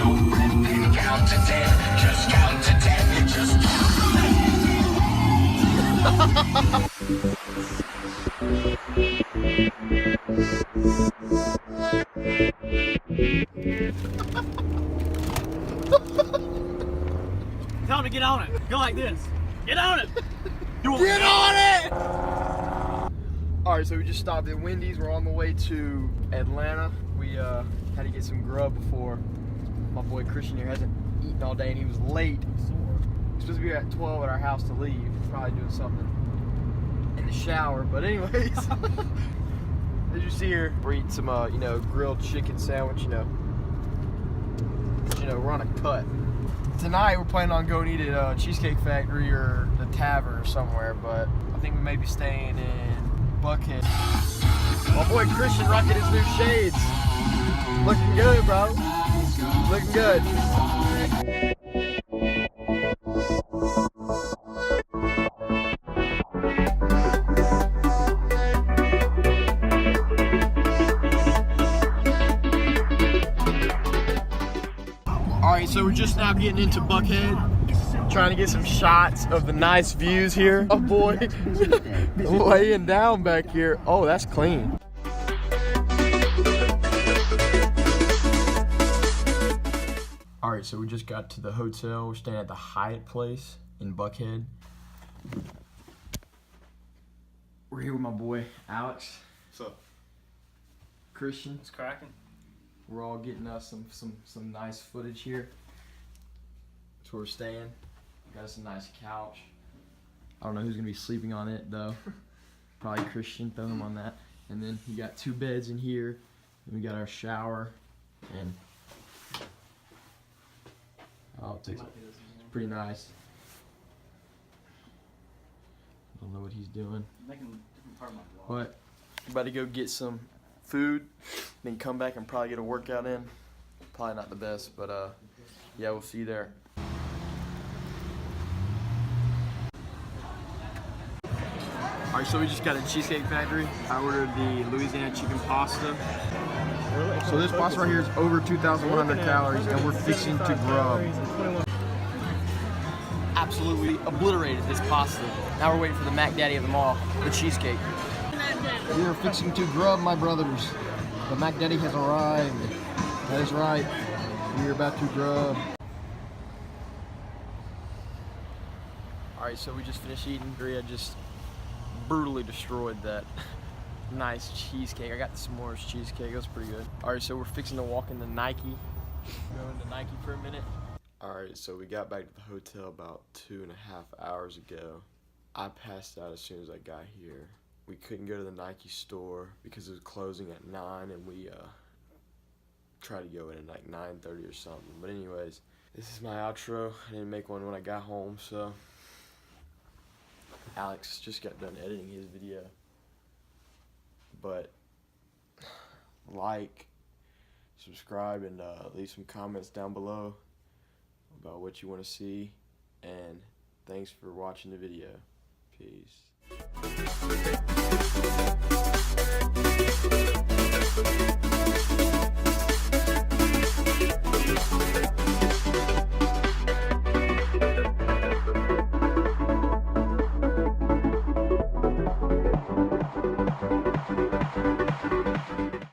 hold your breath and count to 10. Just count to 10. Just count to 10. Tell him to get on it. Go like this. Get on it. Get on it! Alright, so we just stopped at Wendy's. We're on the way to Atlanta. We had to get some grub before my boy Christian here hasn't eaten all day and he was late. He's supposed to be at 12 at our house to leave. Probably doing something in the shower. But anyways, as you see here, we're eating some you know, grilled chicken sandwich, you know, we're on a cut. Tonight we're planning on going to eat at Cheesecake Factory or the Tavern or somewhere, but I think we may be staying in Buckhead. My boy Christian rocking his new shades. Looking good, bro. Looking good. Alright, so we're just now getting into Buckhead. Trying to get some shots of the nice views here. Oh boy, laying down back here. Oh, that's clean. Alright, so we just got to the hotel. We're staying at the Hyatt place in Buckhead. We're here with my boy Alex. What's up? Christian. It's cracking. We're all getting us some nice footage here. That's where we're staying. Got us a nice couch. I don't know who's gonna be sleeping on it though. Probably Christian, throw him on that. And then you got 2 beds in here. And we got our shower. And oh, it's pretty nice. I don't know what he's doing. But I'm about to go get some food, then come back and probably get a workout in. Probably not the best, but yeah, we'll see you there. Alright, so we just got a Cheesecake Factory. I ordered the Louisiana chicken pasta. So this pasta right here is over 2,100 calories, and we're fixing to grub. Absolutely obliterated this pasta. Now we're waiting for the Mac Daddy of them all, the cheesecake. We are fixing to grub, my brothers. The Mac Daddy has arrived. That is right. We are about to grub. Alright, so we just finished eating. Drea just brutally destroyed that nice cheesecake. I got the s'mores cheesecake. It was pretty good. Alright, so we're fixing to walk into Nike. Going to Nike for a minute. Alright, so we got back to the hotel about 2.5 hours ago. I passed out as soon as I got here. We couldn't go to the Nike store because it was closing at 9, and we tried to go in at like 9:30 or something. But anyways, this is my outro. I didn't make one when I got home, so Alex just got done editing his video. But like, subscribe, and leave some comments down below about what you want to see, and thanks for watching the video. Peace.